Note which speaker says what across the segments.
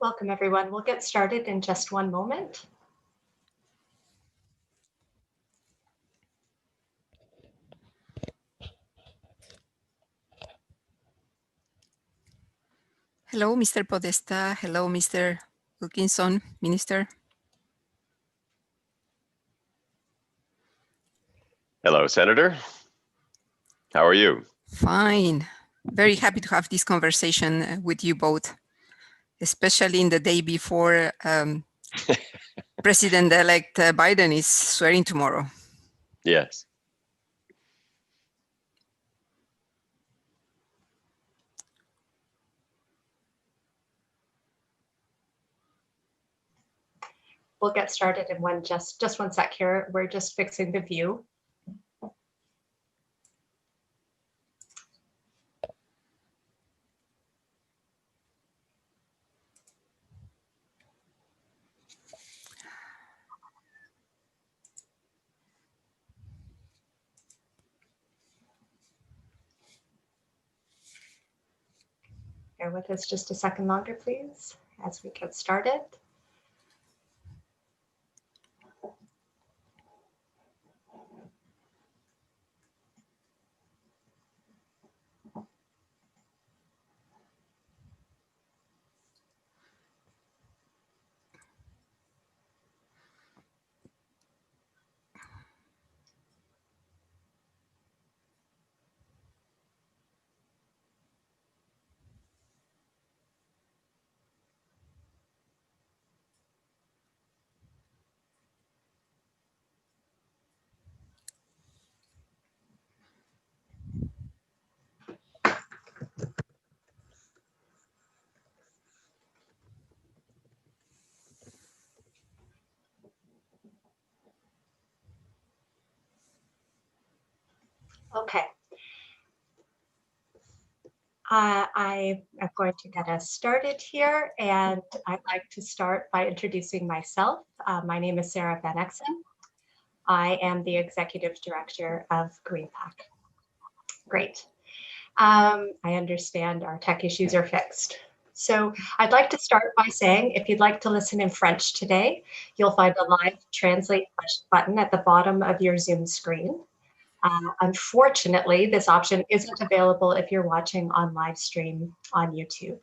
Speaker 1: Welcome, everyone. We'll get started in just one moment.
Speaker 2: Hello, Mr. Podesta. Hello, Mr. Wilkinson, Minister.
Speaker 3: Hello, Senator. How are you?
Speaker 2: Fine. Very happy to have this conversation with you both, especially in the day before President-elect Biden is swearing tomorrow.
Speaker 3: Yes.
Speaker 1: We'll get started in just one sec here. We're just fixing the view. Bear with us just a second longer, please, as we get started. Okay. I am going to get us started here, and I'd like to start by introducing myself. My name is Sarah Van Exen. I am the Executive Director of GreenPAC. Great. I understand our tech issues are fixed. So I'd like to start by saying, if you'd like to listen in French today, you'll find a live translate button at the bottom of your Zoom screen. Unfortunately, this option isn't available if you're watching on live stream on YouTube.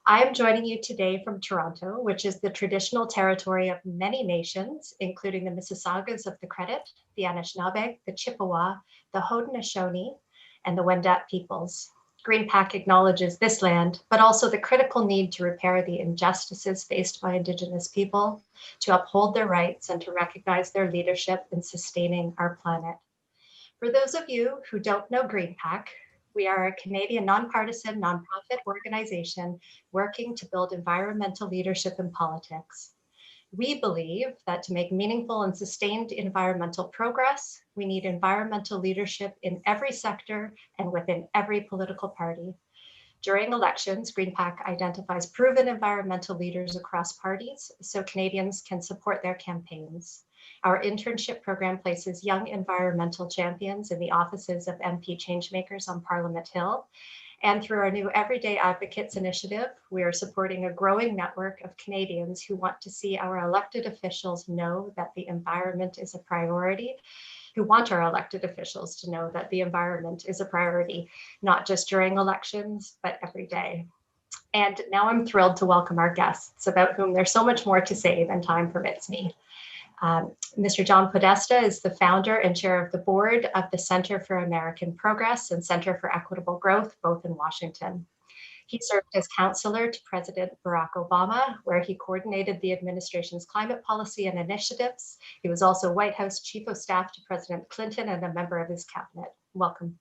Speaker 1: I'm joining you today from Toronto, which is the traditional territory of many nations, including the Mississaugas of the Credit, the Anishinaabe, the Chippewa, the Haudenosaunee, and the Wendat peoples. GreenPAC acknowledges this land, but also the critical need to repair the injustices faced by Indigenous people, to uphold their rights, and to recognize their leadership in sustaining our planet. For those of you who don't know GreenPAC, we are a Canadian nonpartisan nonprofit organization working to build environmental leadership in politics. We believe that to make meaningful and sustained environmental progress, we need environmental leadership in every sector and within every political party. During elections, GreenPAC identifies proven environmental leaders across parties so Canadians can support their campaigns. Our internship program places young environmental champions in the offices of MP changemakers on Parliament Hill. And through our new Everyday Advocates initiative, we are supporting a growing network of Canadians who want to see our elected officials know that the environment is a priority, who want our elected officials to know that the environment is a priority, not just during elections, but every day. And now I'm thrilled to welcome our guests, about whom there's so much more to say than time permits me. Mr. John Podesta is the founder and chair of the board of the Center for American Progress and Center for Equitable Growth, both in Washington. He served as counselor to President Barack Obama, where he coordinated the administration's climate policy and initiatives. He was also White House Chief of Staff to President Clinton and a member of his cabinet. Welcome.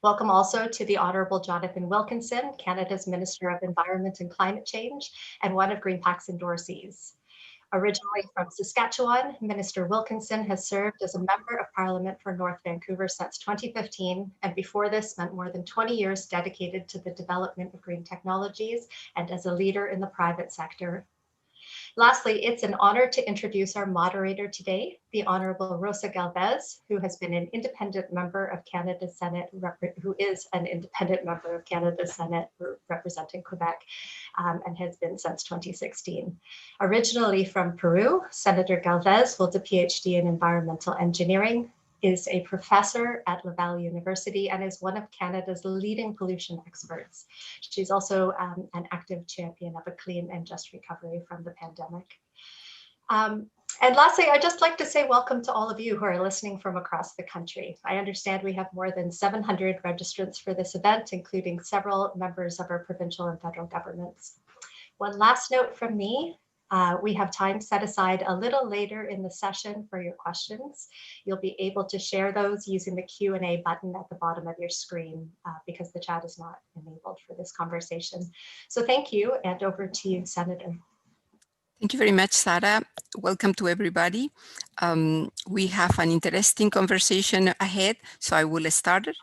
Speaker 1: Welcome also to the Honorable Jonathan Wilkinson, Canada's Minister of Environment and Climate Change, and one of GreenPAC's endorsees. Originally from Saskatchewan, Minister Wilkinson has served as a member of Parliament for North Vancouver since 2015, and before this spent more than 20 years dedicated to the development of green technologies and as a leader in the private sector. Lastly, it's an honor to introduce our moderator today, the Honorable Rosa Galvez, who has been an independent member of Canada's Senate, who is an independent member of Canada's Senate representing Quebec, and has been since 2016. Originally from Peru, Senator Galvez holds a PhD in environmental engineering, is a professor at Laval University, and is one of Canada's leading pollution experts. She's also an active champion of a clean and just recovery from the pandemic. And lastly, I'd just like to say welcome to all of you who are listening from across the country. I understand we have more than 700 registrants for this event, including several members of our provincial and federal governments. One last note from me. We have time set aside a little later in the session for your questions. You'll be able to share those using the Q&A button at the bottom of your screen because the chat is not enabled for this conversation. So thank you, and over to you, Senator.
Speaker 2: Thank you very much, Sarah. Welcome to everybody. We have an interesting conversation ahead, so I will start it.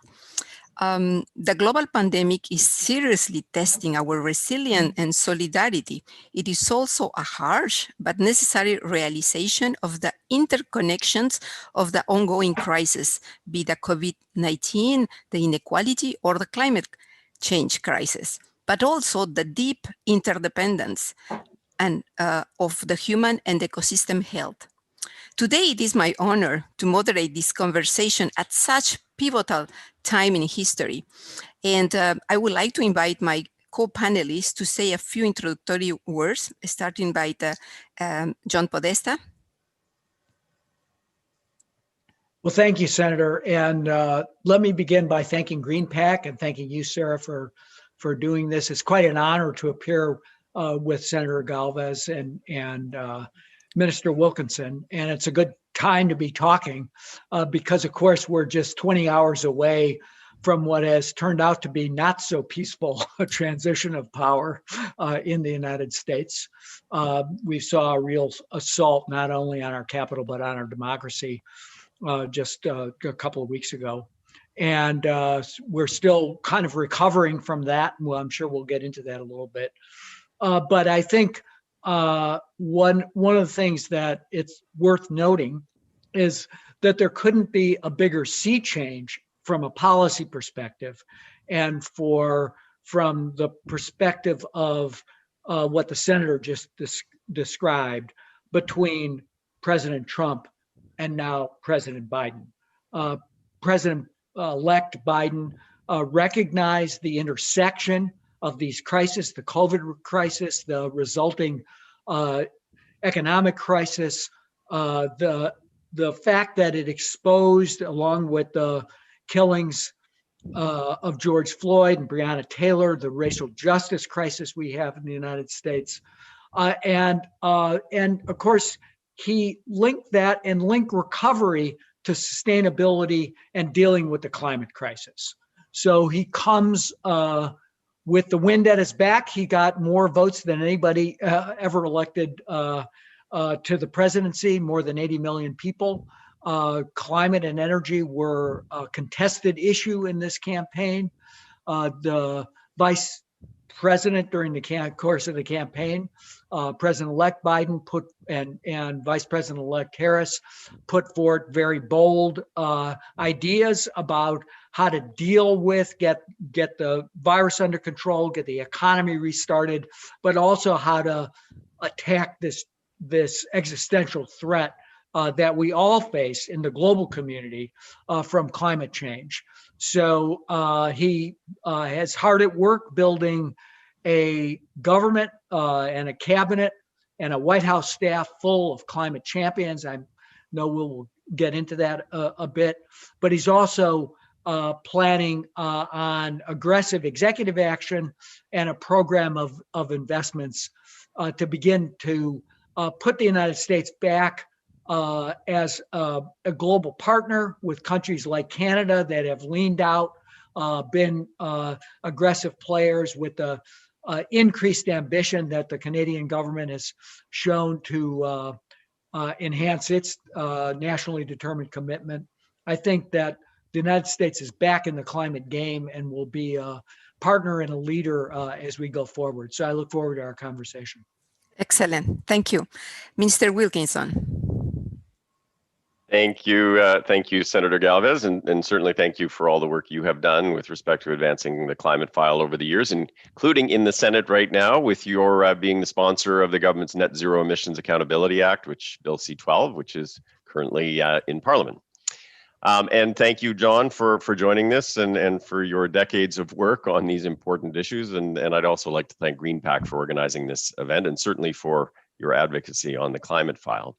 Speaker 2: The global pandemic is seriously testing our resilience and solidarity. It is also a harsh but necessary realization of the interconnections of the ongoing crisis, be the COVID-19, the inequality, or the climate change crisis, but also the deep interdependence and of the human and ecosystem health. Today, it is my honor to moderate this conversation at such pivotal time in history. And I would like to invite my co-panelists to say a few introductory words, starting by John Podesta.
Speaker 4: Well, thank you, Senator. And let me begin by thanking GreenPAC and thanking you, Sarah, for doing this. It's quite an honor to appear with Senator Galvez and Minister Wilkinson. And it's a good time to be talking because, of course, we're just 20 hours away from what has turned out to be not so peaceful a transition of power in the United States. We saw a real assault not only on our capital, but on our democracy just a couple of weeks ago. And we're still kind of recovering from that. Well, I'm sure we'll get into that a little bit. But I think one of the things that it's worth noting is that there couldn't be a bigger sea change from a policy perspective and from the perspective of what the senator just described between President Trump and now President Biden. President-elect Biden recognized the intersection of these crises, the COVID crisis, the resulting economic crisis, the fact that it exposed, along with the killings of George Floyd and Breonna Taylor, the racial justice crisis we have in the United States. And of course, he linked that and linked recovery to sustainability and dealing with the climate crisis. So he comes with the wind at his back. He got more votes than anybody ever elected to the presidency, more than 80 million people. Climate and energy were a contested issue in this campaign. The vice president during the course of the campaign, President-elect Biden and Vice President-elect Harris put forth very bold ideas about how to deal with, get the virus under control, get the economy restarted, but also how to attack this existential threat that we all face in the global community from climate change. So he is hard at work building a government and a cabinet and a White House staff full of climate champions. I know we'll get into that a bit, but he's also planning on aggressive executive action and a program of investments to begin to put the United States back as a global partner with countries like Canada that have leaned out, been aggressive players with the increased ambition that the Canadian government has shown to enhance its nationally determined commitment. I think that the United States is back in the climate game and will be a partner and a leader as we go forward. So I look forward to our conversation.
Speaker 2: Excellent. Thank you. Mr. Wilkinson.
Speaker 3: Thank you, Senator Galvez, and certainly thank you for all the work you have done with respect to advancing the climate file over the years, including in the Senate right now with your being the sponsor of the government's Net Zero Emissions Accountability Act, which Bill C-12, which is currently in Parliament. And thank you, John, for joining this and for your decades of work on these important issues. And I'd also like to thank GreenPAC for organizing this event and certainly for your advocacy on the climate file.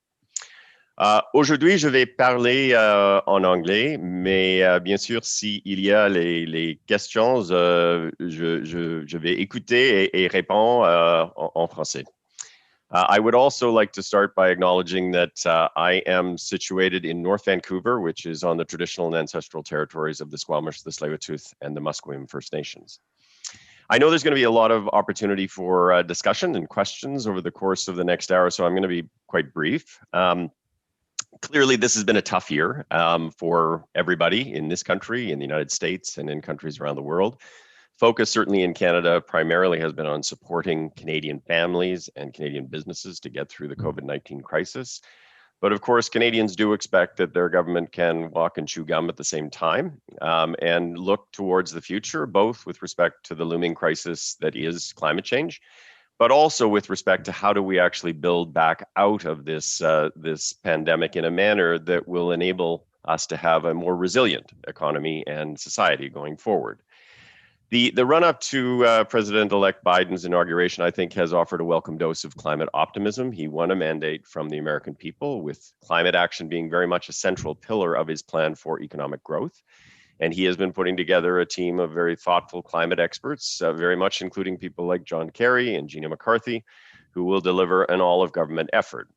Speaker 3: Aujourd'hui, je vais parler en anglais, mais bien sûr, s'il y a les questions, je vais écouter et répondre en français. I would also like to start by acknowledging that I am situated in North Vancouver, which is on the traditional and ancestral territories of the Squamish, the Tsleil-Waututh, and the Musqueam First Nations. I know there's going to be a lot of opportunity for discussion and questions over the course of the next hour, so I'm going to be quite brief. Clearly, this has been a tough year for everybody in this country, in the United States, and in countries around the world. Focus certainly in Canada primarily has been on supporting Canadian families and Canadian businesses to get through the COVID-19 crisis. But of course, Canadians do expect that their government can walk and chew gum at the same time and look towards the future, both with respect to the looming crisis that is climate change, but also with respect to how do we actually build back out of this, this pandemic in a manner that will enable us to have a more resilient economy and society going forward. The run-up to President-elect Biden's inauguration, I think, has offered a welcome dose of climate optimism. He won a mandate from the American people, with climate action being very much a central pillar of his plan for economic growth. And he has been putting together a team of very thoughtful climate experts, very much including people like John Kerry and Gina McCarthy, who will deliver an all-of-government effort.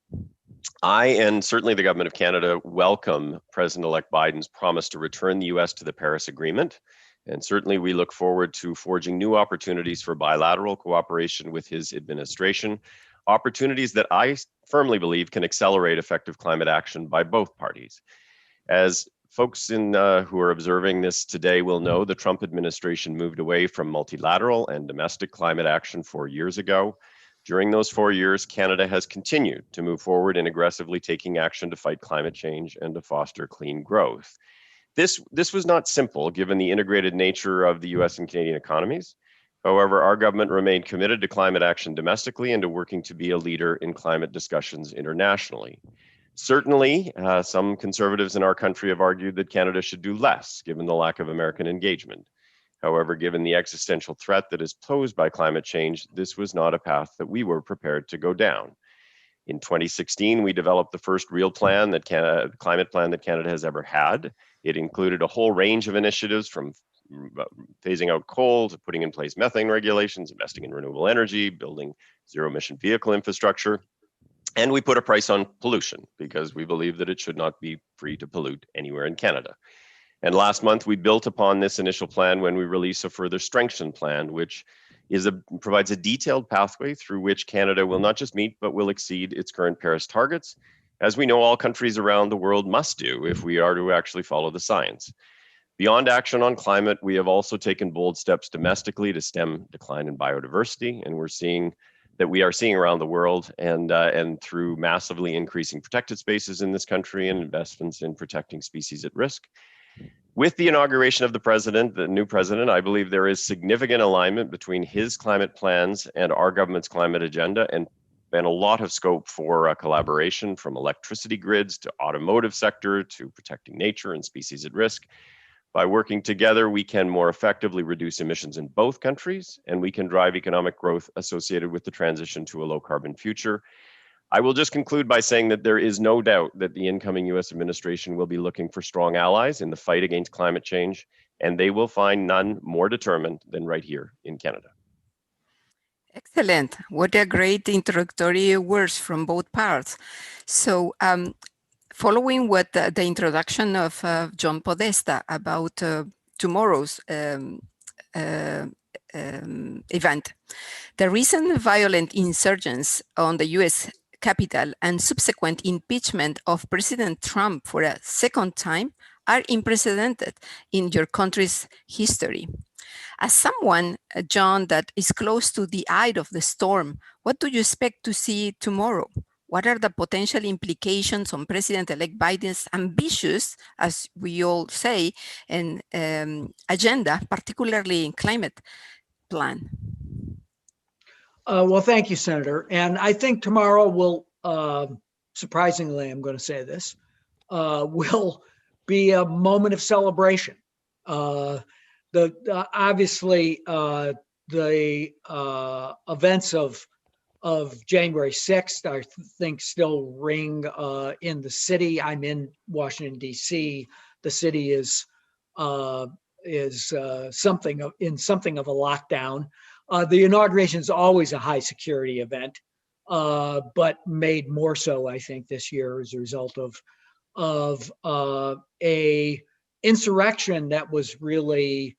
Speaker 3: I and certainly the government of Canada welcome President-elect Biden's promise to return the US to the Paris Agreement. And certainly we look forward to forging new opportunities for bilateral cooperation with his administration, opportunities that I firmly believe can accelerate effective climate action by both parties. As folks who are observing this today will know, the Trump administration moved away from multilateral and domestic climate action 4 years ago. During those 4 years, Canada has continued to move forward in aggressively taking action to fight climate change and to foster clean growth. This was not simple given the integrated nature of the US and Canadian economies. However, our government remained committed to climate action domestically and to working to be a leader in climate discussions internationally. Certainly, some conservatives in our country have argued that Canada should do less given the lack of American engagement. However, given the existential threat that is posed by climate change, this was not a path that we were prepared to go down. In 2016, we developed the first real plan that climate plan that Canada has ever had. It included a whole range of initiatives from phasing out coal to putting in place methane regulations, investing in renewable energy, building zero-emission vehicle infrastructure. And we put a price on pollution because we believe that it should not be free to pollute anywhere in Canada. And last month, we built upon this initial plan when we released a further strengthened plan, which provides a detailed pathway through which Canada will not just meet, but will exceed its current Paris targets, as we know all countries around the world must do if we are to actually follow the science. Beyond action on climate, we have also taken bold steps domestically to stem decline in biodiversity, and we are seeing around the world, and through massively increasing protected spaces in this country and investments in protecting species at risk. With the inauguration of the new president, I believe there is significant alignment between his climate plans and our government's climate agenda, and a lot of scope for collaboration from electricity grids to automotive sector to protecting nature and species at risk. By working together, we can more effectively reduce emissions in both countries, and we can drive economic growth associated with the transition to a low carbon future. I will just conclude by saying that there is no doubt that the incoming US administration will be looking for strong allies in the fight against climate change, and they will find none more determined than right here in Canada.
Speaker 2: Excellent. What a great introductory words from both parts. So following what the introduction of John Podesta about tomorrow's event, the recent violent insurgents on the US Capitol and subsequent impeachment of President Trump for a second time are unprecedented in your country's history. As someone John, that is close to the eye of the storm. What do you expect to see tomorrow? What are the potential implications on President-elect Biden's ambitious, as we all say, and agenda, particularly in climate plan?
Speaker 4: Well, thank you, Senator. And I think tomorrow will, surprisingly, I'm going to say this, will be a moment of celebration. Obviously, the events of January 6th, I think, still ring in the city. I'm in Washington, D.C. The city is something of a lockdown. The inauguration is always a high security event, but made more so, I think, this year as a result of a insurrection that was really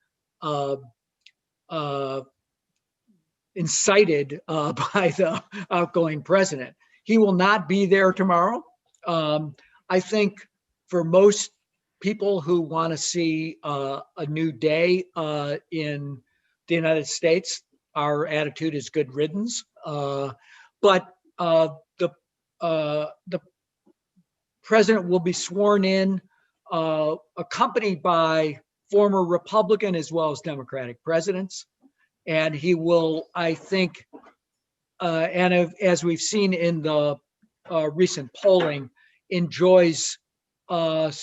Speaker 4: incited by the outgoing president. He will not be there tomorrow. I think for most people who want to see a new day in the United States, our attitude is good riddance. But the president will be sworn in, accompanied by former Republican as well as Democratic presidents. And he will, I think, as we've seen in the recent polling, enjoys at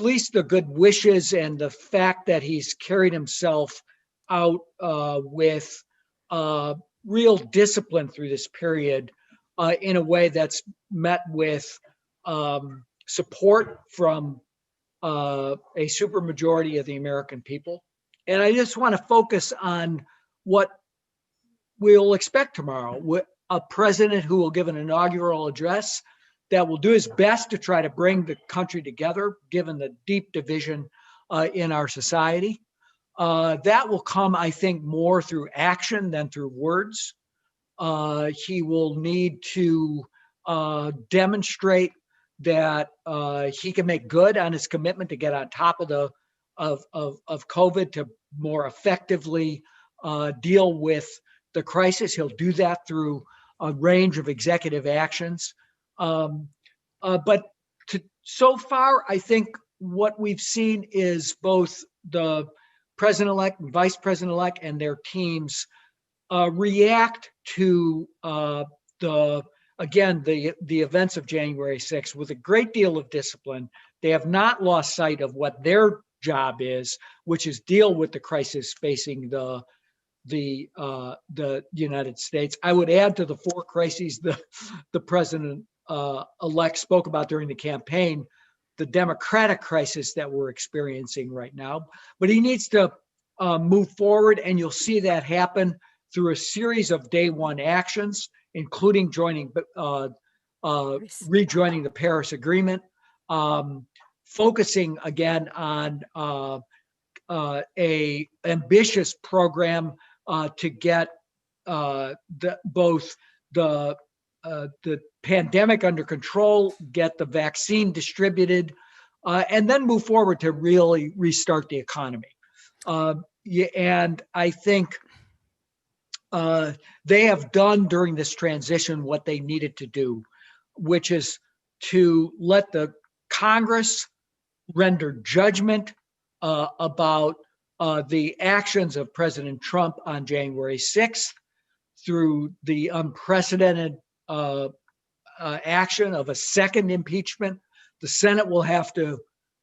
Speaker 4: least the good wishes and the fact that he's carried himself out with real discipline through this period in a way that's met with support from a supermajority of the American people. And I just want to focus on what we'll expect tomorrow. A president who will give an inaugural address that will do his best to try to bring the country together, given the deep division in our society. That will come, I think, more through action than through words. He will need to demonstrate that he can make good on his commitment to get on top of COVID, to more effectively deal with the crisis. He'll do that through a range of executive actions. But so far, I think what we've seen is both the president-elect and vice president-elect and their teams react to the events of January 6th with a great deal of discipline. They have not lost sight of what their job is, which is deal with the crisis facing the United States. I would add to the four crises the president-elect spoke about during the campaign, the democratic crisis that we're experiencing right now. But he needs to move forward, and you'll see that happen through a series of day one actions, including rejoining the Paris Agreement, focusing again on a ambitious program to get both the pandemic under control, get the vaccine distributed, and then move forward to really restart the economy. And I think they have done during this transition what they needed to do, which is to let the Congress render judgment about the actions of President Trump on January 6th through the unprecedented action of a second impeachment. The Senate will have to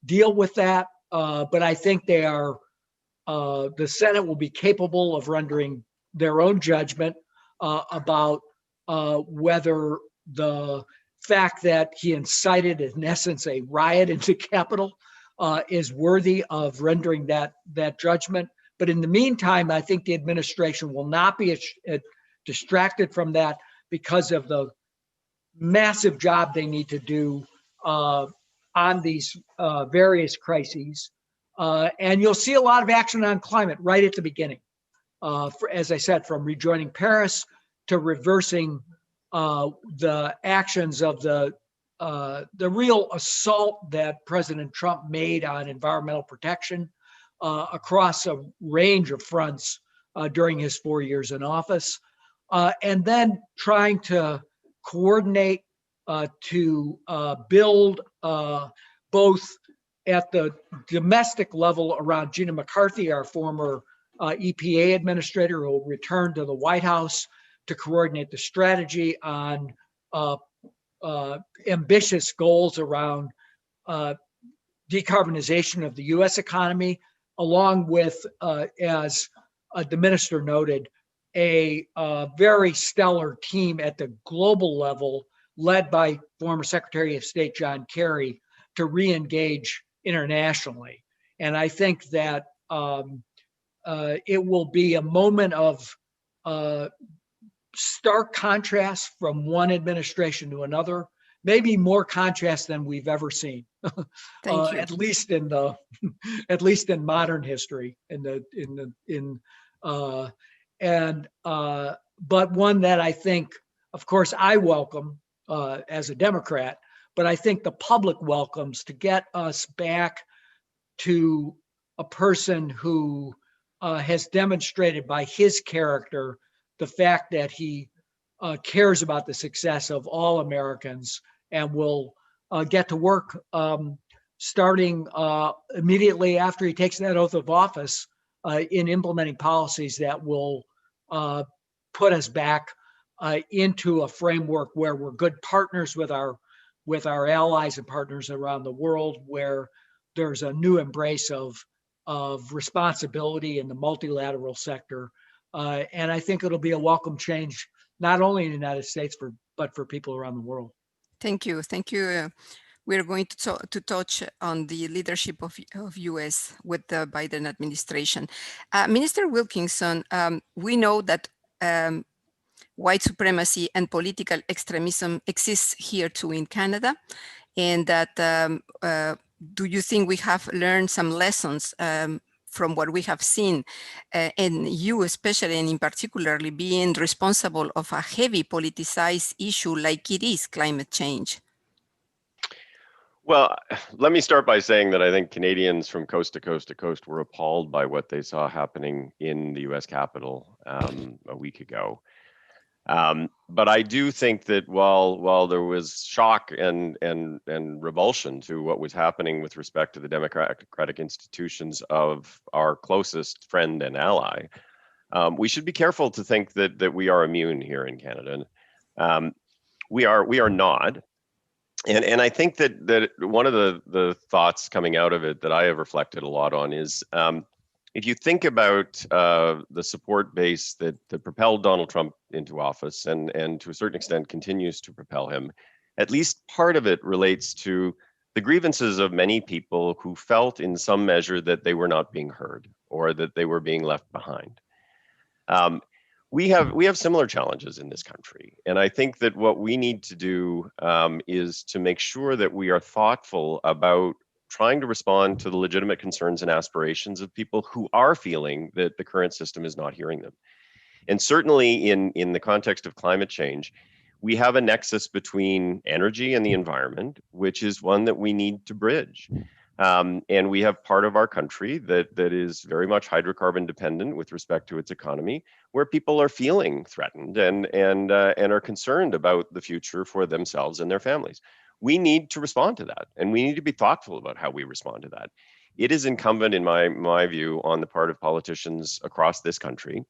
Speaker 4: deal with that, but I think the Senate will be capable of rendering their own judgment about whether the fact that he incited, in essence, a riot in the Capitol is worthy of rendering that judgment. But in the meantime, I think the administration will not be distracted from that because of the massive job they need to do on these various crises. And you'll see a lot of action on climate right at the beginning. As I said, from rejoining Paris to reversing the actions of the real assault that President Trump made on environmental protection, across a range of fronts during his 4 years in office. And then trying to coordinate to build both at the domestic level around Gina McCarthy, our former EPA administrator, who will return to the White House to coordinate the strategy on ambitious goals around decarbonization of the U.S. economy, along with, as the minister noted, a very stellar team at the global level, led by former Secretary of State John Kerry, to re-engage internationally. And I think that it will be a moment of stark contrast from one administration to another, maybe more contrast than we've ever seen.
Speaker 2: Thank you.
Speaker 4: At least in the, at least in modern history. But one that I think, of course, I welcome as a Democrat, but I think the public welcomes, to get us back to a person who has demonstrated by his character the fact that he cares about the success of all Americans, and will get to work starting immediately after he takes that oath of office in implementing policies that will put us back into a framework where we're good partners with our allies and partners around the world, where there's a new embrace of responsibility in the multilateral sector. And I think it'll be a welcome change, not only in the United States, but for people around the world.
Speaker 2: Thank you. Thank you. We're going to touch on the leadership of U.S. with the Biden administration. Minister Wilkinson, we know that white supremacy and political extremism exists here too in Canada, and that do you think we have learned some lessons from what we have seen, and you especially and in particularly being responsible of a heavy politicized issue like it is climate change?
Speaker 3: Well, let me start by saying that I think Canadians from coast to coast to coast were appalled by what they saw happening in the U.S. Capitol a week ago. But I do think that while there was shock and revulsion to what was happening with respect to the democratic institutions of our closest friend and ally, we should be careful to think that we are immune here in Canada. We are not. And I think that one of the thoughts coming out of it that I have reflected a lot on is, if you think about the support base that propelled Donald Trump into office and to a certain extent continues to propel him, at least part of it relates to the grievances of many people who felt in some measure that they were not being heard or that they were being left behind. We have similar challenges in this country. And I think that what we need to do is to make sure that we are thoughtful about trying to respond to the legitimate concerns and aspirations of people who are feeling that the current system is not hearing them. And certainly in the context of climate change, we have a nexus between energy and the environment, which is one that we need to bridge. And we have part of our country that is very much hydrocarbon dependent with respect to its economy, where people are feeling threatened and are concerned about the future for themselves and their families. We need to respond to that, and we need to be thoughtful about how we respond to that. It is incumbent, in my view, on the part of politicians across this country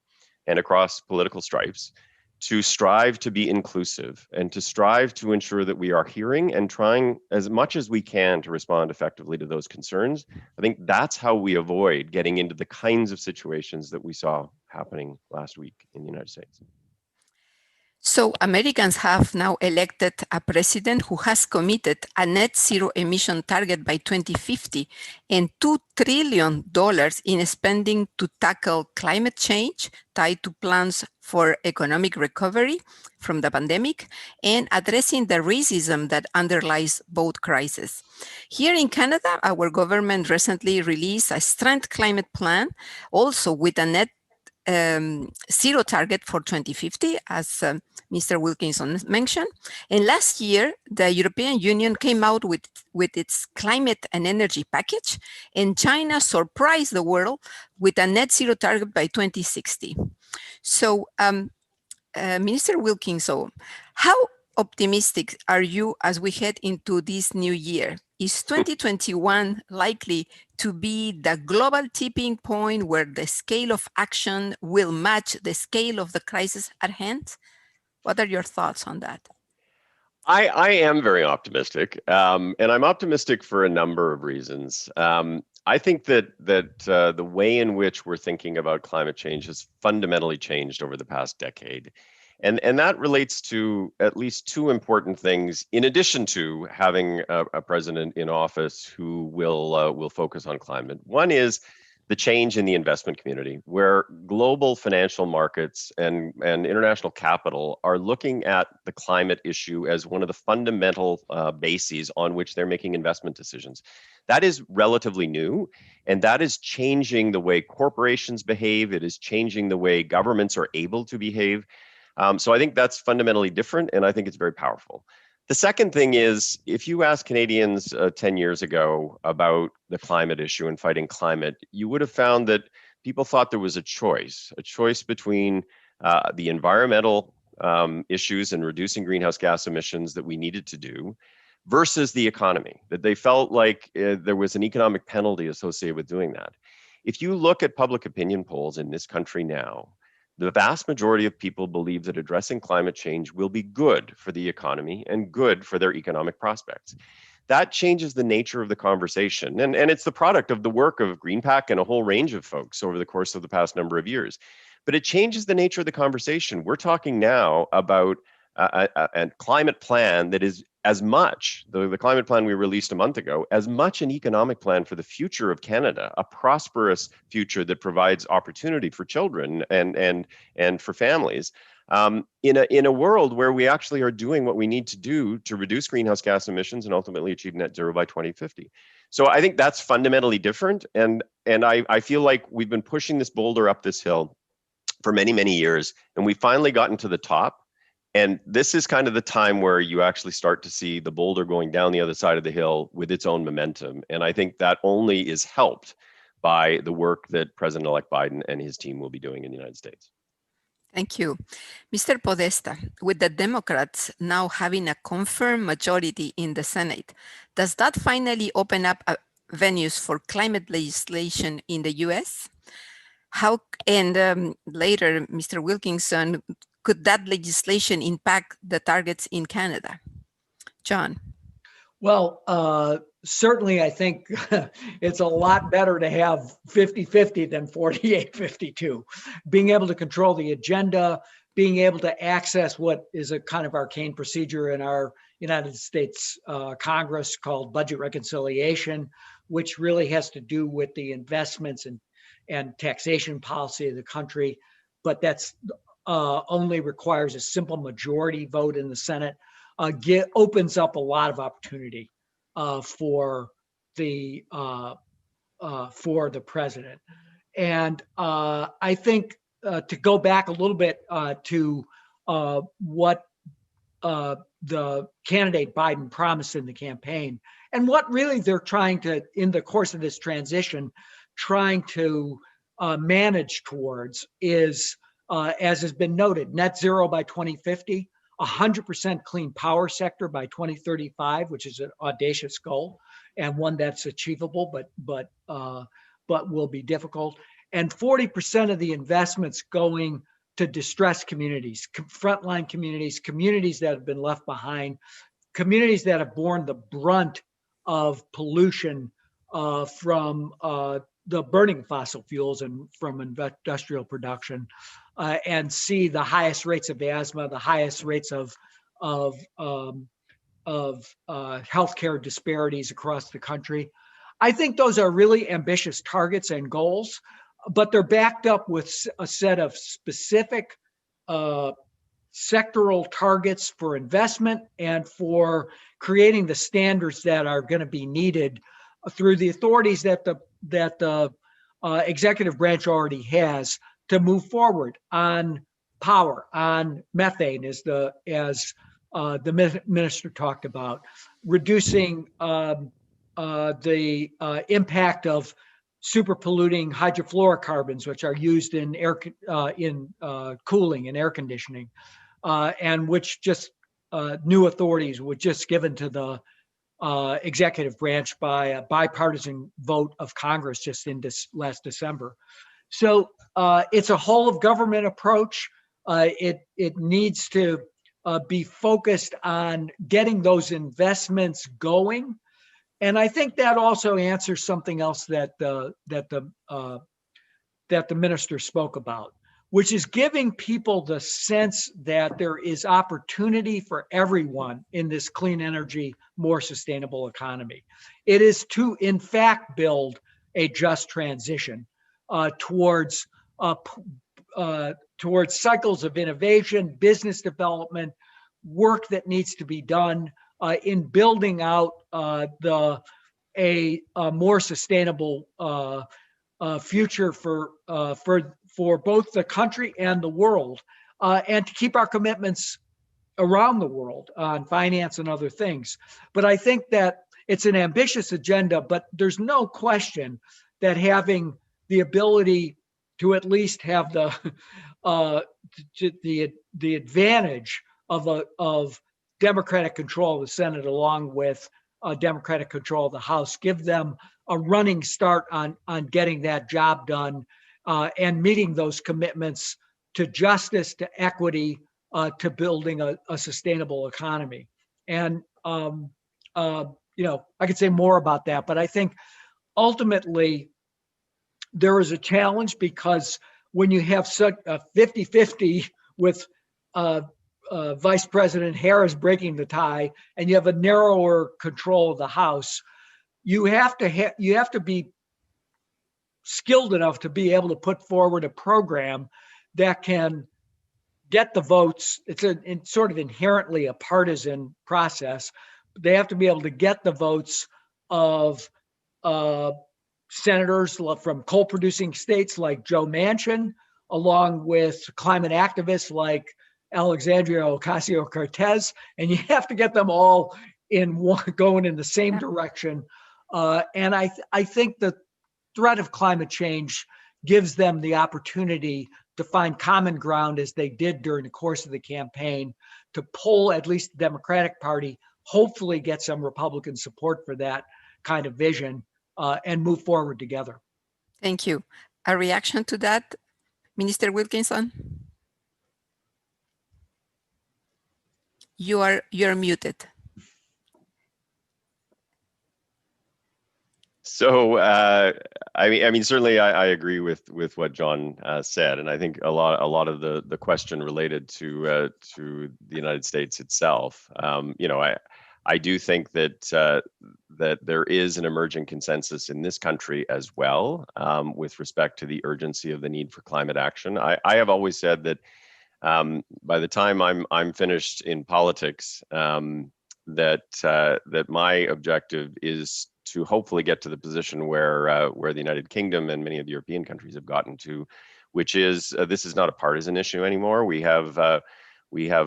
Speaker 3: and across political stripes to strive to be inclusive and to strive to ensure that we are hearing and trying as much as we can to respond effectively to those concerns. I think that's how we avoid getting into the kinds of situations that we saw happening last week in the United States.
Speaker 2: So Americans have now elected a president who has committed a net zero emission target by 2050 and $2 trillion in spending to tackle climate change tied to plans for economic recovery from the pandemic and addressing the racism that underlies both crises. Here in Canada, our government recently released a strength climate plan, also with a net zero target for 2050, as Mr. Wilkinson mentioned. And last year, the European Union came out with its climate and energy package, and China surprised the world with a net zero target by 2060. So, Minister Wilkinson, how optimistic are you as we head into this new year? Is 2021 likely to be the global tipping point where the scale of action will match the scale of the crisis at hand? What are your thoughts on that?
Speaker 3: I am very optimistic, and I'm optimistic for a number of reasons. I think that the way in which we're thinking about climate change has fundamentally changed over the past decade. And that relates to at least two important things, in addition to having a president in office who will focus on climate. One is the change in the investment community, where global financial markets and international capital are looking at the climate issue as one of the fundamental bases on which they're making investment decisions. That is relatively new, and that is changing the way corporations behave. It is changing the way governments are able to behave. So I think that's fundamentally different, and I think it's very powerful. The second thing is, if you asked Canadians 10 years ago about the climate issue and fighting climate, you would have found that people thought there was a choice between the environmental issues and reducing greenhouse gas emissions that we needed to do versus the economy, that they felt like there was an economic penalty associated with doing that. If you look at public opinion polls in this country now, the vast majority of people believe that addressing climate change will be good for the economy and good for their economic prospects. That changes the nature of the conversation. And it's the product of the work of GreenPAC and a whole range of folks over the course of the past number of years. But it changes the nature of the conversation. We're talking now about a climate plan that is as much, the climate plan we released a month ago, as much an economic plan for the future of Canada, a prosperous future that provides opportunity for children and for families, in a world where we actually are doing what we need to do to reduce greenhouse gas emissions and ultimately achieve net zero by 2050. So I think that's fundamentally different. And I feel like we've been pushing this boulder up this hill for many, many years, and we finally gotten to the top. And this is kind of the time where you actually start to see the boulder going down the other side of the hill with its own momentum. And I think that only is helped by the work that President-elect Biden and his team will be doing in the United States.
Speaker 2: Thank you. Mr. Podesta, with the Democrats now having a confirmed majority in the Senate, does that finally open up venues for climate legislation in the US? How, and later, Mr. Wilkinson, could that legislation impact the targets in Canada? John.
Speaker 4: Well, certainly I think it's a lot better to have 50-50 than 48-52. Being able to control the agenda, being able to access what is a kind of arcane procedure in our United States Congress called budget reconciliation, which really has to do with the investments and taxation policy of the country. But that's only requires a simple majority vote in the Senate, opens up a lot of opportunity for the president. And I think to go back a little bit to what the candidate Biden promised in the campaign, and what really they're trying to, in the course of this transition, trying to manage towards is, as has been noted, net zero by 2050, 100% clean power sector by 2035, which is an audacious goal and one that's achievable, but will be difficult. And 40% of the investments going to distressed communities, frontline communities, communities that have been left behind, communities that have borne the brunt of pollution from the burning of fossil fuels and from industrial production, and see the highest rates of asthma, the highest rates of healthcare disparities across the country. I think those are really ambitious targets and goals, but they're backed up with a set of specific sectoral targets for investment and for creating the standards that are going to be needed through the authorities that the executive branch already has to move forward on power, on methane, as the minister talked about, reducing the impact of super polluting hydrofluorocarbons, which are used in cooling and air conditioning, and which just new authorities were just given to the executive branch by a bipartisan vote of Congress just in this last December. So it's a whole of government approach. It needs to be focused on getting those investments going. And I think that also answers something else that the minister spoke about, which is giving people the sense that there is opportunity for everyone in this clean energy, more sustainable economy. It is to, in fact, build a just transition towards cycles of innovation, business development, work that needs to be done in building out a more sustainable future for both the country and the world, and to keep our commitments around the world on finance and other things. But I think that it's an ambitious agenda, but there's no question that having the ability to at least have the advantage of Democratic control of the Senate, along with Democratic control of the House, give them a running start on getting that job done and meeting those commitments to justice, to equity, to building a sustainable economy. And I could say more about that, but I think ultimately there is a challenge, because when you have such a 50-50 with Vice President Harris breaking the tie, and you have a narrower control of the House, you have to be skilled enough to be able to put forward a program that can get the votes. It's sort of inherently a partisan process. They have to be able to get the votes of senators from coal-producing states like Joe Manchin, along with climate activists like Alexandria Ocasio-Cortez, and you have to get them all going in the same direction. And I think the threat of climate change gives them the opportunity to find common ground, as they did during the course of the campaign, to pull at least the Democratic Party, hopefully get some Republican support for that kind of vision, and move forward together.
Speaker 2: Thank you. A reaction to that, Minister Wilkinson? You're muted.
Speaker 3: So, I mean, certainly, I agree with what John said, and I think a lot of the question related to the United States itself. I do think that there is an emerging consensus in this country as well, with respect to the urgency of the need for climate action. I have always said that by the time I'm finished in politics, that my objective is to hopefully get to the position where the United Kingdom and many of the European countries have gotten to, which is this is not a partisan issue anymore. We have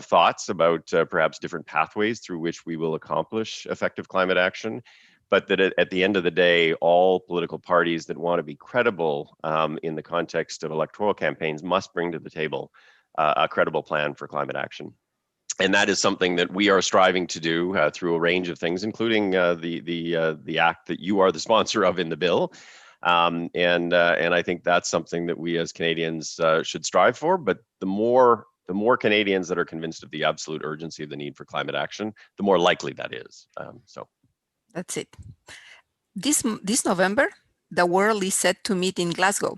Speaker 3: thoughts about perhaps different pathways through which we will accomplish effective climate action, but that at the end of the day, all political parties that want to be credible in the context of electoral campaigns must bring to the table a credible plan for climate action. And that is something that we are striving to do through a range of things, including the act that you are the sponsor of in the bill. And I think that's something that we as Canadians should strive for. But the more Canadians that are convinced of the absolute urgency of the need for climate action, the more likely that is. So
Speaker 2: that's it. This November, the world is set to meet in Glasgow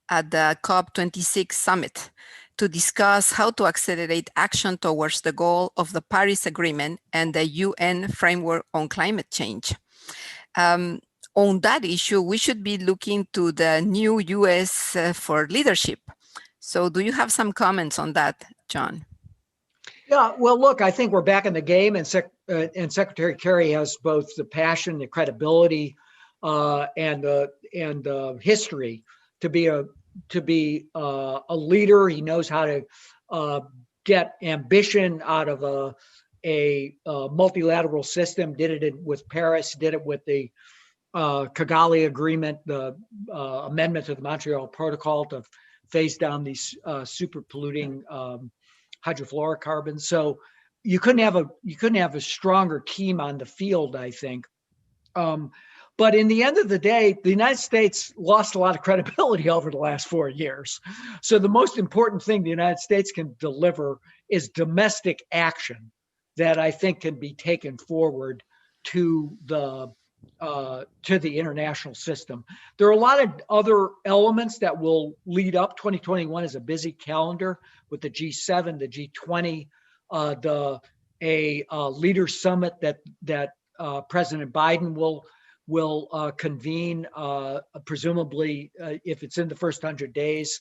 Speaker 2: at the COP26 summit to discuss how to accelerate action towards the goal of the Paris Agreement and the UN framework on climate change. On that issue, we should be looking to the new US for leadership. So do you have some comments on that, John?
Speaker 4: Yeah, well, look, I think we're back in the game, and Secretary Kerry has both the passion, the credibility, and history to be to be a leader. He knows how to get ambition out of a multilateral system. Did it with Paris, did it with the Kigali Agreement, the amendment to the Montreal Protocol to phase down these super polluting hydrofluorocarbons. So you couldn't have a stronger team on the field, I think. But in the end of the day, the United States lost a lot of credibility over the last 4 years. So the most important thing the United States can deliver is domestic action that I think can be taken forward to the international system. There are a lot of other elements that will lead up. 2021 is a busy calendar with the G7, the G20, a leader summit that President Biden will convene, presumably if it's in the first 100 days,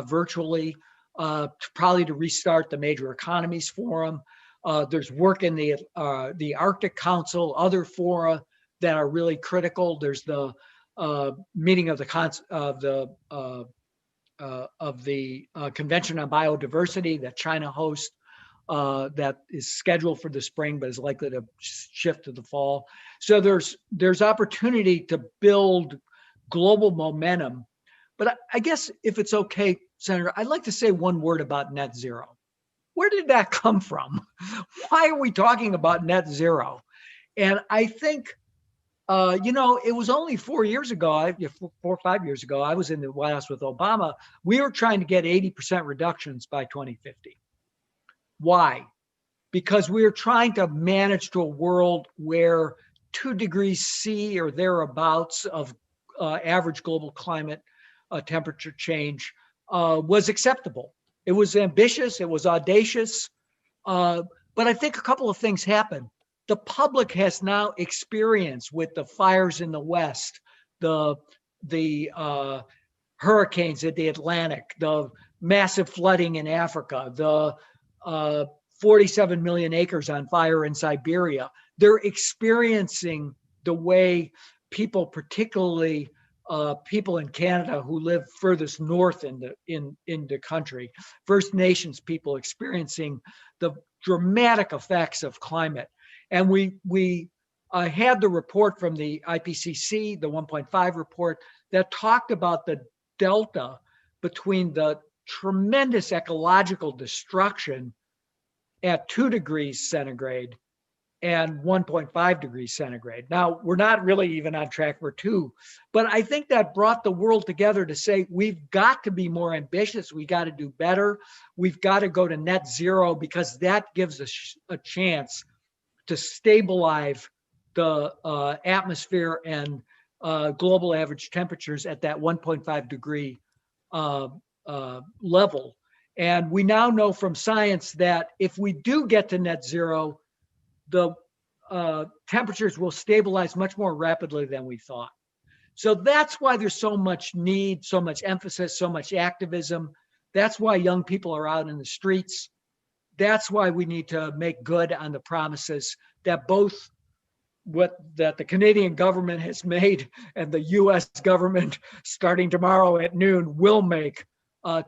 Speaker 4: virtually, probably to restart the Major Economies Forum. There's work in the Arctic Council, other fora that are really critical. There's the meeting of the Convention on Biodiversity that China hosts, that is scheduled for the spring, but is likely to shift to the fall. So there's opportunity to build global momentum. But I guess if it's okay, Senator, I'd like to say one word about net zero. Where did that come from? Why are we talking about net zero? And I think, it was only 4 years ago, 4 or 5 years ago, I was in the White House with Obama. We were trying to get 80% reductions by 2050. Why? Because we are trying to manage to a world where 2 degrees C or thereabouts of average global climate temperature change was acceptable. It was ambitious, it was audacious, but I think a couple of things happened. The public has now experienced with the fires in the West, the hurricanes in the Atlantic, the massive flooding in Africa, the 47 million acres on fire in Siberia. They're experiencing the way people, particularly people in Canada who live furthest north in the country, First Nations people experiencing the dramatic effects of climate. And we had the report from the IPCC, the 1.5 report, that talked about the delta between the tremendous ecological destruction at 2 degrees centigrade and 1.5 degrees centigrade. Now, we're not really even on track for 2, but I think that brought the world together to say, we've got to be more ambitious. We got to do better. We've got to go to net zero, because that gives us a chance to stabilize the atmosphere and global average temperatures at that 1.5 degree level. And we now know from science that if we do get to net zero, the temperatures will stabilize much more rapidly than we thought. So that's why there's so much need, so much emphasis, so much activism. That's why young people are out in the streets. That's why we need to make good on the promises that that the Canadian government has made and the US government starting tomorrow at noon will make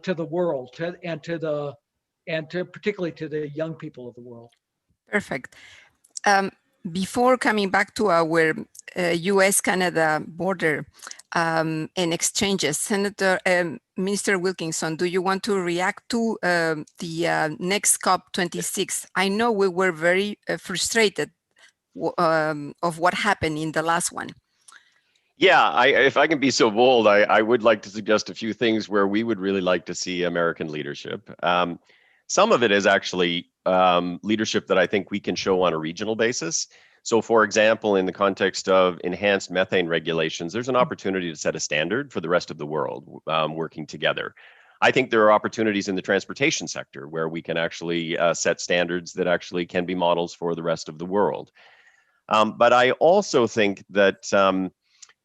Speaker 4: to the world, and particularly to the young people of the world.
Speaker 2: Perfect. Before coming back to our US-Canada border and exchanges, Minister Wilkinson, do you want to react to the next COP26? I know we were very frustrated of what happened in the last one.
Speaker 3: Yeah, if I can be so bold, I would like to suggest a few things where we would really like to see American leadership. Some of it is actually leadership that I think we can show on a regional basis. So for example, in the context of enhanced methane regulations, there's an opportunity to set a standard for the rest of the world working together. I think there are opportunities in the transportation sector where we can actually set standards that actually can be models for the rest of the world. But I also think that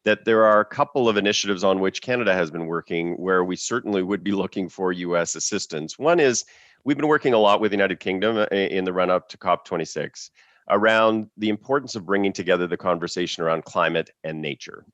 Speaker 3: that there are a couple of initiatives on which Canada has been working where we certainly would be looking for US assistance. One is we've been working a lot with the United Kingdom in the run-up to COP26 around the importance of bringing together the conversation around climate and nature.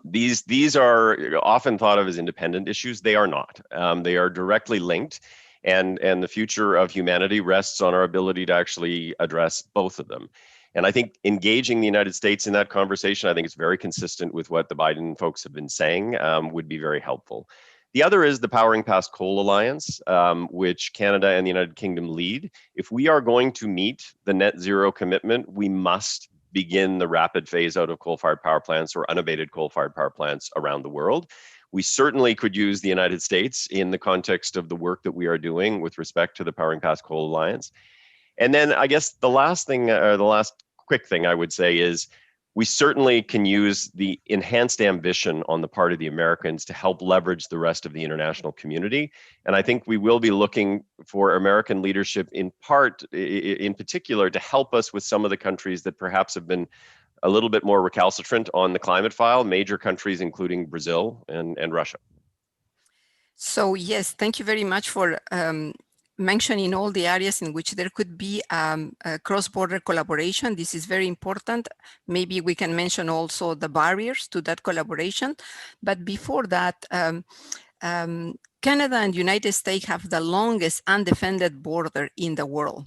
Speaker 3: These are often thought of as independent issues. They are not. They are directly linked, and the future of humanity rests on our ability to actually address both of them. And I think engaging the United States in that conversation, I think it's very consistent with what the Biden folks have been saying, would be very helpful. The other is the Powering Past Coal Alliance, which Canada and the United Kingdom lead. If we are going to meet the net zero commitment, we must begin the rapid phase out of coal-fired power plants or unabated coal-fired power plants around the world. We certainly could use the United States in the context of the work that we are doing with respect to the Powering Past Coal Alliance. And then I guess the last thing, or the last quick thing I would say is, we certainly can use the enhanced ambition on the part of the Americans to help leverage the rest of the international community. And I think we will be looking for American leadership in particular, to help us with some of the countries that perhaps have been a little bit more recalcitrant on the climate file, major countries including Brazil and Russia.
Speaker 2: So yes, thank you very much for mentioning all the areas in which there could be cross-border collaboration. This is very important. Maybe we can mention also the barriers to that collaboration. But before that, Canada and United States have the longest undefended border in the world.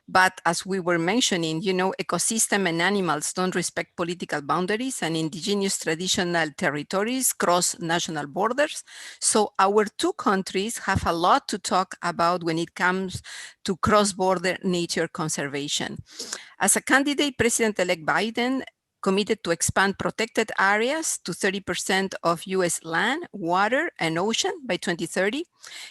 Speaker 2: But as we were mentioning, you know, ecosystem and animals don't respect political boundaries, and indigenous traditional territories cross national borders. So our two countries have a lot to talk about when it comes to cross-border nature conservation. As a candidate, President-elect Biden committed to expand protected areas to 30% of US land, water, and ocean by 2030.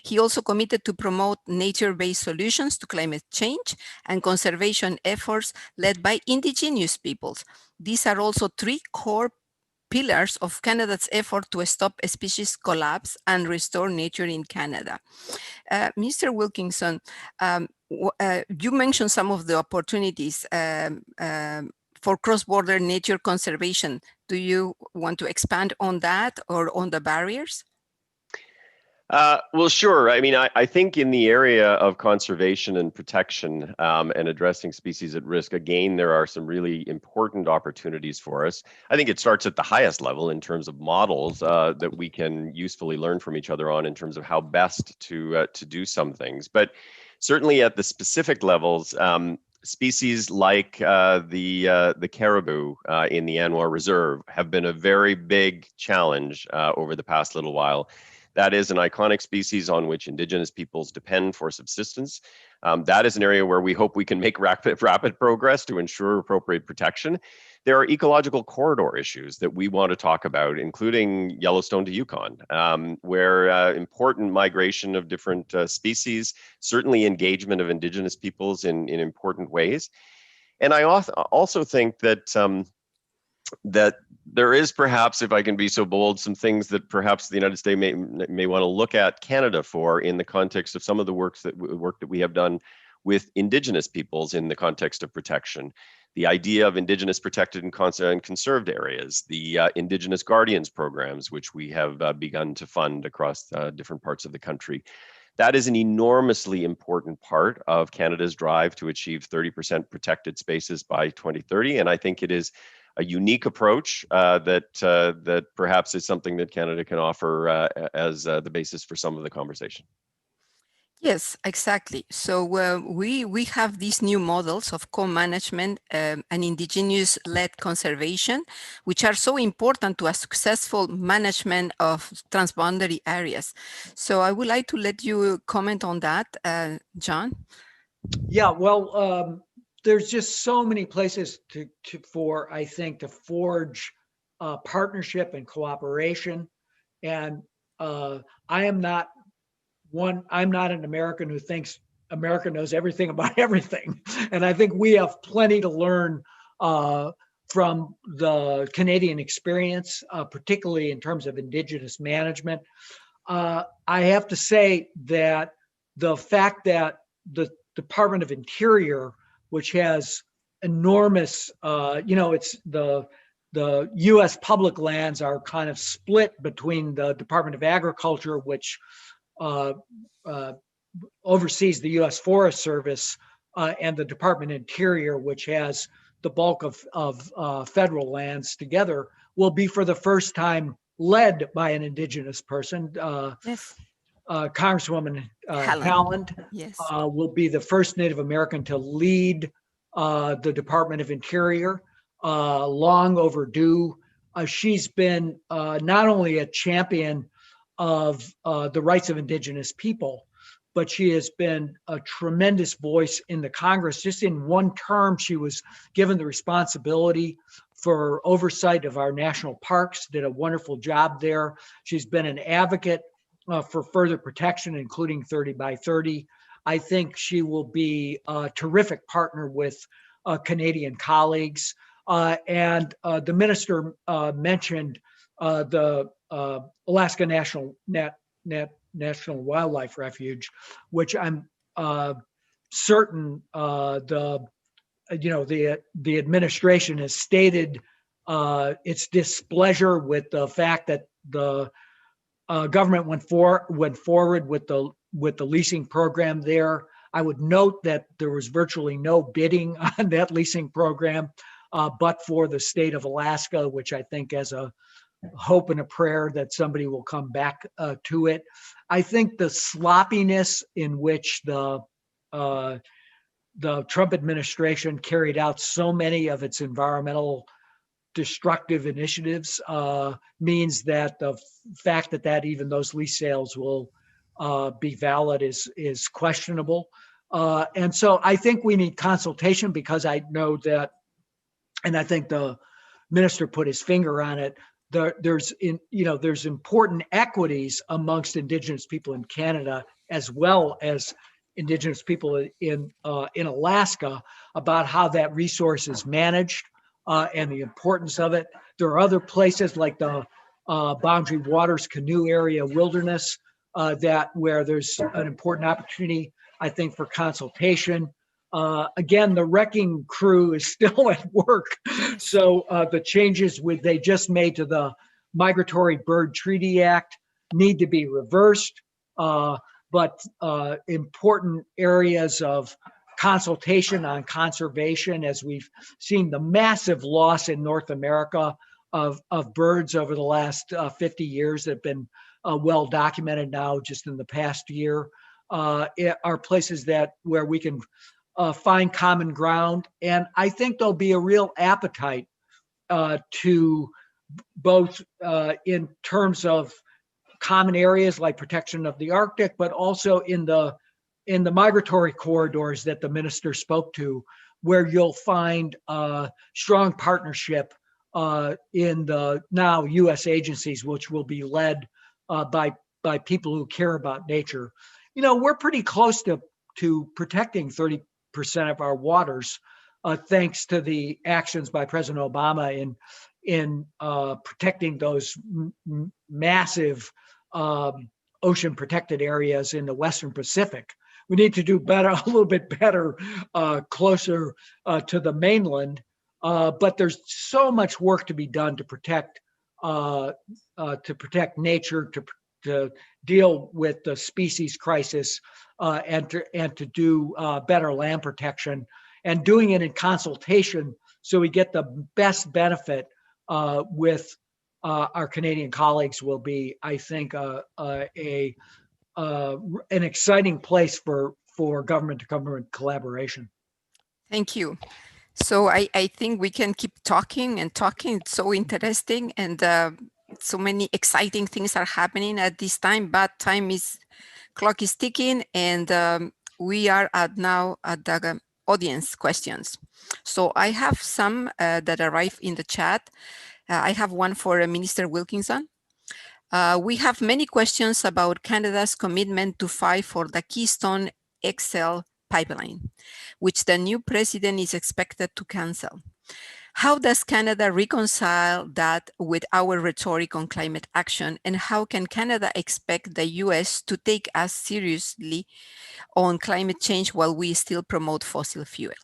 Speaker 2: He also committed to promote nature-based solutions to climate change and conservation efforts led by indigenous peoples. These are also three core pillars of Canada's effort to stop species collapse and restore nature in Canada. Mr. Wilkinson, you mentioned some of the opportunities for cross-border nature conservation. Do you want to expand on that or on the barriers?
Speaker 3: Well, sure. I mean, I think in the area of conservation and protection and addressing species at risk, again, there are some really important opportunities for us. I think it starts at the highest level in terms of models that we can usefully learn from each other on in terms of how best to do some things. But certainly at the specific levels, species like the caribou in the Anwar Reserve have been a very big challenge over the past little while. That is an iconic species on which Indigenous peoples depend for subsistence. That is an area where we hope we can make rapid progress to ensure appropriate protection. There are ecological corridor issues that we want to talk about, including Yellowstone to Yukon, where important migration of different species, certainly engagement of Indigenous peoples in important ways. And I also think that that there is perhaps, if I can be so bold, some things that perhaps the United States may want to look at Canada for in the context of some of the work that we have done with Indigenous peoples in the context of protection. The idea of Indigenous protected and conserved areas, the Indigenous Guardians programs, which we have begun to fund across different parts of the country. That is an enormously important part of Canada's drive to achieve 30% protected spaces by 2030. And I think it is a unique approach that perhaps is something that Canada can offer as the basis for some of the conversation.
Speaker 2: Yes, exactly. So we have these new models of co-management and indigenous-led conservation, which are so important to a successful management of transboundary areas. So I would like to let you comment on that, John.
Speaker 4: Yeah, well, there's just so many places for I think to forge partnership and cooperation, and I'm not an American who thinks America knows everything about everything. And I think we have plenty to learn from the Canadian experience, particularly in terms of Indigenous management. I have to say that the fact that the Department of Interior, which has enormous, it's the U.S. public lands are kind of split between the Department of Agriculture, which oversees the U.S. Forest Service, and the Department of Interior, which has the bulk of federal lands together. will be for the first time led by an Indigenous person.
Speaker 2: Yes.
Speaker 4: Congresswoman
Speaker 2: Helen.
Speaker 4: Haaland
Speaker 2: Yes.
Speaker 4: will be the first Native American to lead the Department of Interior. Long overdue. She's been not only a champion of the rights of Indigenous people, but she has been a tremendous voice in the Congress. Just in one term, she was given the responsibility for oversight of our national parks, did a wonderful job there. She's been an advocate for further protection, including 30 by 30. I think she will be a terrific partner with Canadian colleagues. And the minister mentioned the Alaska National Wildlife Refuge, which I'm certain the administration has stated its displeasure with the fact that the government went forward with the leasing program there. I would note that there was virtually no bidding on that leasing program, but for the state of Alaska, which I think has a hope and a prayer that somebody will come back to it. I think the sloppiness in which the Trump administration carried out so many of its environmental destructive initiatives means that the fact that even those lease sales will be valid is questionable. And so I think we need consultation, because I know that, and I think the minister put his finger on it, there's important equities amongst Indigenous people in Canada as well as Indigenous people in Alaska about how that resource is managed and the importance of it. There are other places like the Boundary Waters Canoe Area Wilderness where there's an important opportunity, I think, for consultation. Again, the wrecking crew is still at work. So the changes they just made to the Migratory Bird Treaty Act need to be reversed. But important areas of consultation on conservation, as we've seen the massive loss in North America of birds over the last 50 years that have been well documented now just in the past year, are places where we can find common ground. And I think there'll be a real appetite to both in terms of common areas like protection of the Arctic, but also in the migratory corridors that the minister spoke to, where you'll find strong partnership in the now U.S. agencies, which will be led by people who care about nature. We're pretty close to protecting 30% of our waters, thanks to the actions by President Obama in protecting those massive ocean protected areas in the Western Pacific. We need to do better, a little bit better, closer to the mainland. But there's so much work to be done to protect nature, to deal with the species crisis, and to do better land protection, and doing it in consultation so we get the best benefit with our Canadian colleagues will be, I think, an exciting place for government to government collaboration.
Speaker 2: Thank you. So I think we can keep talking and talking. It's so interesting, and so many exciting things are happening at this time, but clock is ticking, and we are now at the audience questions. So I have some that arrived in the chat. I have one for Minister Wilkinson. We have many questions about Canada's commitment to fight for the Keystone XL pipeline, which the new president is expected to cancel. How does Canada reconcile that with our rhetoric on climate action, and how can Canada expect the US to take us seriously on climate change while we still promote fossil fuel?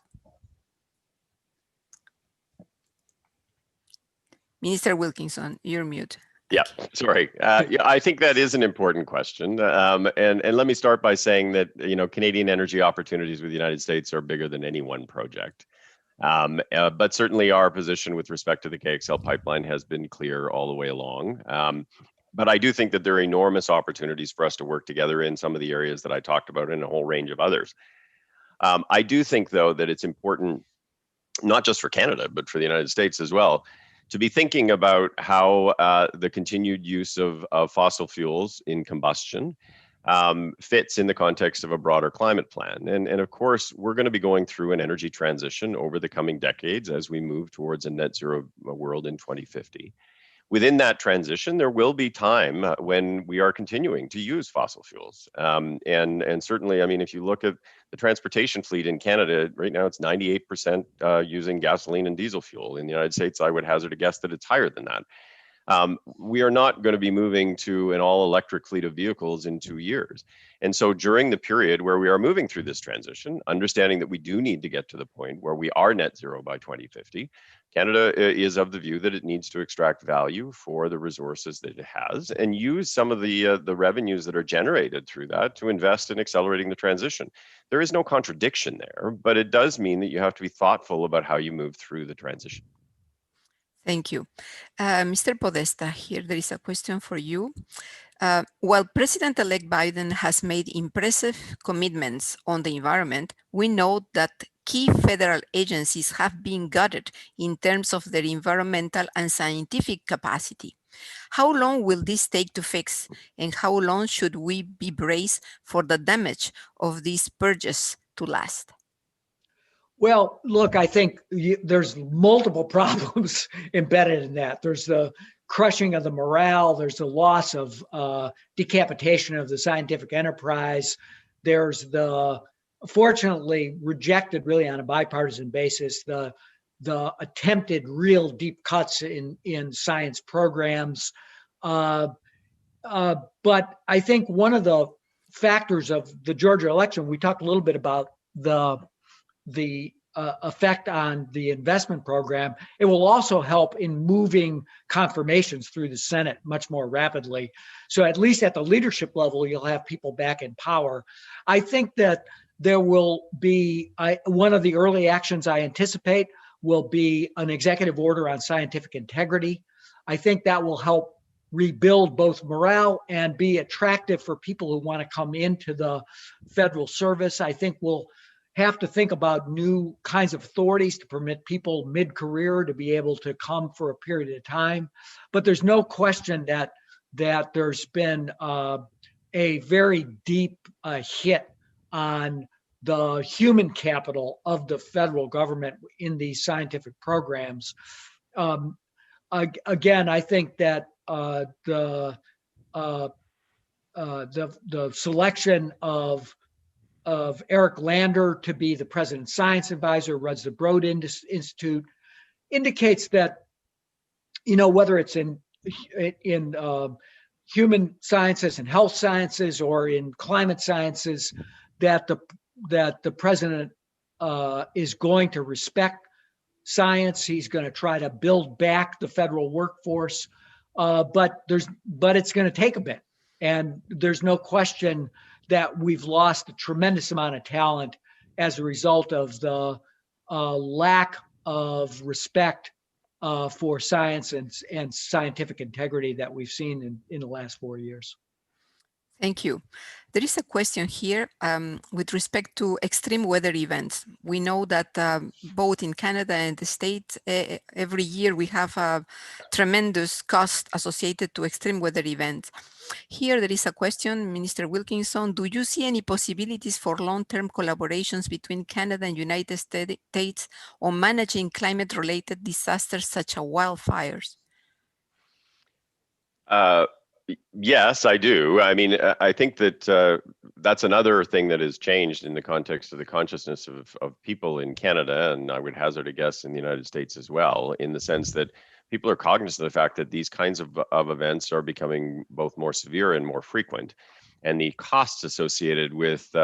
Speaker 2: Minister Wilkinson, you're mute.
Speaker 3: Yeah, sorry. Yeah, I think that is an important question. And let me start by saying that, Canadian energy opportunities with the United States are bigger than any one project. But certainly our position with respect to the KXL pipeline has been clear all the way along. But I do think that there are enormous opportunities for us to work together in some of the areas that I talked about and a whole range of others. I do think, though, that it's important, not just for Canada, but for the United States as well, to be thinking about how the continued use of fossil fuels in combustion fits in the context of a broader climate plan. And of course, we're going to be going through an energy transition over the coming decades as we move towards a net zero world in 2050. Within that transition, there will be time when we are continuing to use fossil fuels. And certainly, I mean, if you look at the transportation fleet in Canada, right now it's 98% using gasoline and diesel fuel. In the United States, I would hazard a guess that it's higher than that. We are not going to be moving to an all-electric fleet of vehicles in 2 years. And so during the period where we are moving through this transition, understanding that we do need to get to the point where we are net zero by 2050, Canada is of the view that it needs to extract value for the resources that it has and use some of the revenues that are generated through that to invest in accelerating the transition. There is no contradiction there, but it does mean that you have to be thoughtful about how you move through the transition.
Speaker 2: Thank you. Mr. Podesta, here there is a question for you. While President-elect Biden has made impressive commitments on the environment, we know that key federal agencies have been gutted in terms of their environmental and scientific capacity. How long will this take to fix, and how long should we be braced for the damage of these purges to last?
Speaker 4: Well, look, I think there's multiple problems embedded in that. There's the crushing of the morale. There's the loss of decapitation of the scientific enterprise. There's the, fortunately, rejected really on a bipartisan basis, the attempted real deep cuts in science programs. But I think one of the factors of the Georgia election, we talked a little bit about the effect on the investment program. It will also help in moving confirmations through the Senate much more rapidly. So at least at the leadership level, you'll have people back in power. I think that there will be, one of the early actions I anticipate will be an executive order on scientific integrity. I think that will help rebuild both morale and be attractive for people who want to come into the federal service. I think we'll have to think about new kinds of authorities to permit people mid-career to be able to come for a period of time. But there's no question that there's been a very deep hit on the human capital of the federal government in these scientific programs. Again, I think that the selection of Eric Lander to be the president's science advisor, runs the Broad Institute, indicates that, you know, whether it's in human sciences and health sciences or in climate sciences, that the president is going to respect science. He's going to try to build back the federal workforce, but it's going to take a bit, and there's no question that we've lost a tremendous amount of talent as a result of the lack of respect for science and scientific integrity that we've seen in the last 4 years.
Speaker 2: Thank you. There is a question here with respect to extreme weather events. We know that both in Canada and the States, every year we have a tremendous cost associated to extreme weather events. Here there is a question, Minister Wilkinson, do you see any possibilities for long-term collaborations between Canada and United States on managing climate-related disasters such as wildfires?
Speaker 3: Yes, I do. I mean, I think that that's another thing that has changed in the context of the consciousness of people in Canada, and I would hazard a guess in the United States as well, in the sense that people are cognizant of the fact that these kinds of events are becoming both more severe and more frequent, and the costs associated with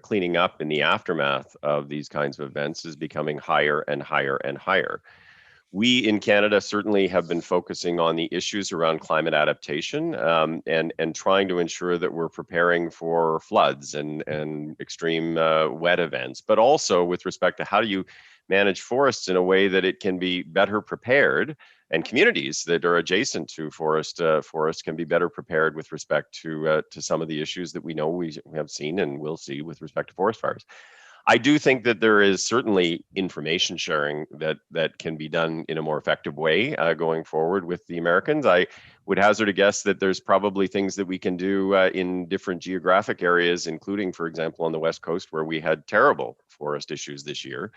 Speaker 3: cleaning up in the aftermath of these kinds of events is becoming higher and higher and higher. We in Canada certainly have been focusing on the issues around climate adaptation and trying to ensure that we're preparing for floods and extreme wet events, but also with respect to how do you manage forests in a way that it can be better prepared, and communities that are adjacent to forests can be better prepared with respect to some of the issues that we know we have seen and will see with respect to forest fires. I do think that there is certainly information sharing that can be done in a more effective way going forward with the Americans. I would hazard a guess that there's probably things that we can do in different geographic areas, including, for example, on the West Coast, where we had terrible forest issues this year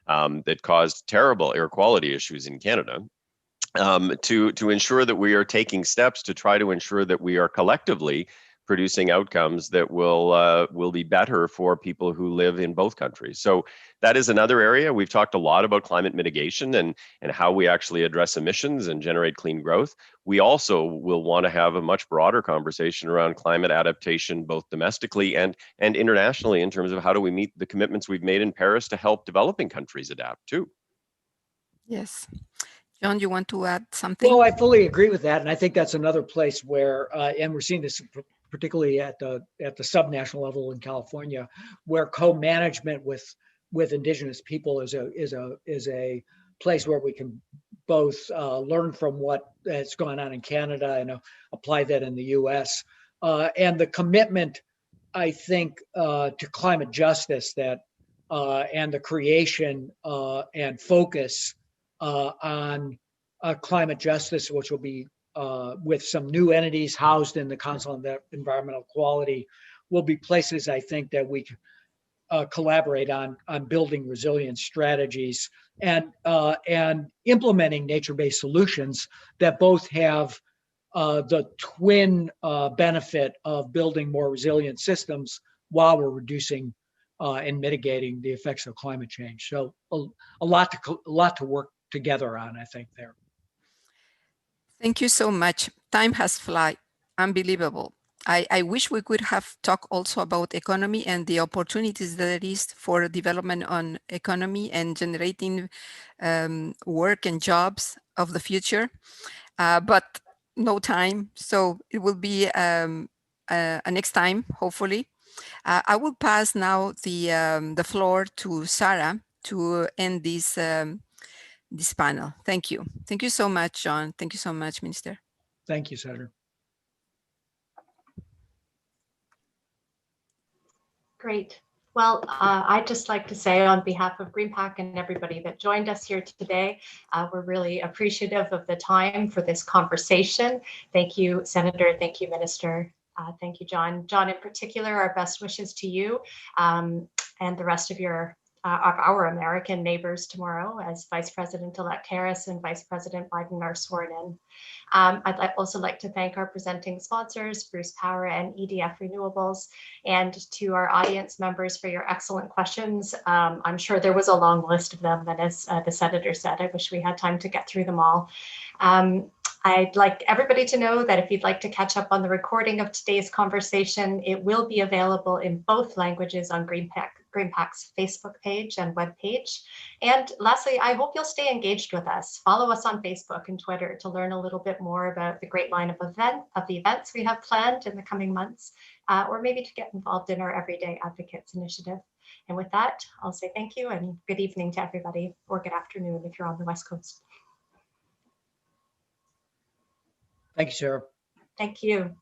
Speaker 3: that caused terrible air quality issues in Canada. To ensure that we are taking steps to try to ensure that we are collectively producing outcomes that will be better for people who live in both countries. So that is another area. We've talked a lot about climate mitigation and how we actually address emissions and generate clean growth. We also will want to have a much broader conversation around climate adaptation, both domestically and internationally, in terms of how do we meet the commitments we've made in Paris to help developing countries adapt too.
Speaker 2: Yes. John, you want to add something?
Speaker 4: Well, I fully agree with that, and I think that's another place where, and we're seeing this particularly at the subnational level in California, where co-management with Indigenous people is a place where we can both learn from what has gone on in Canada and apply that in the U.S. And the commitment, I think, to climate justice that and the creation and focus on climate justice, which will be with some new entities housed in the Council on Environmental Quality, will be places I think that we collaborate on building resilience strategies and implementing nature-based solutions that both have the twin benefit of building more resilient systems while we're reducing and mitigating the effects of climate change. So a lot to work together on, I think, there.
Speaker 2: Thank you so much. Time has flown. Unbelievable. I wish we could have talked also about economy and the opportunities that there is for development on economy and generating work and jobs of the future, but no time. So it will be a next time, hopefully. I will pass now the floor to Sarah to end this this panel. Thank you. Thank you so much, John. Thank you so much, Minister.
Speaker 4: Thank you, Senator.
Speaker 1: Great. Well, I'd just like to say on behalf of GreenPAC and everybody that joined us here today, we're really appreciative of the time for this conversation. Thank you, Senator. Thank you, Minister. Thank you, John. John, in particular, our best wishes to you and the rest of our American neighbors tomorrow as Vice President-elect Harris and Vice President Biden are sworn in. I'd also like to thank our presenting sponsors, Bruce Power and EDF Renewables, and to our audience members for your excellent questions. I'm sure there was a long list of them, and as the Senator said, I wish we had time to get through them all. I'd like everybody to know that if you'd like to catch up on the recording of today's conversation, it will be available in both languages on GreenPAC's Facebook page and webpage. And lastly, I hope you'll stay engaged with us. Follow us on Facebook and Twitter to learn a little bit more about the great line of the events we have planned in the coming months, or maybe to get involved in our Everyday Advocates initiative. And with that, I'll say thank you and good evening to everybody, or good afternoon if you're on the West Coast.
Speaker 4: Thank you, Sarah.
Speaker 1: Thank you.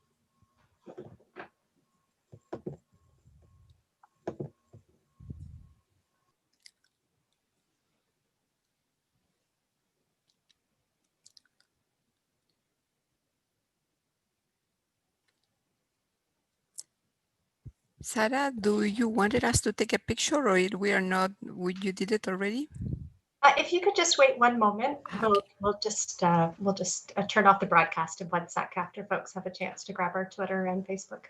Speaker 2: Sarah, do you wanted us to take a picture, or we are not? You did it already?
Speaker 1: If you could just wait one moment, we'll just turn off the broadcast in 1 sec after folks have a chance to grab our Twitter and Facebook.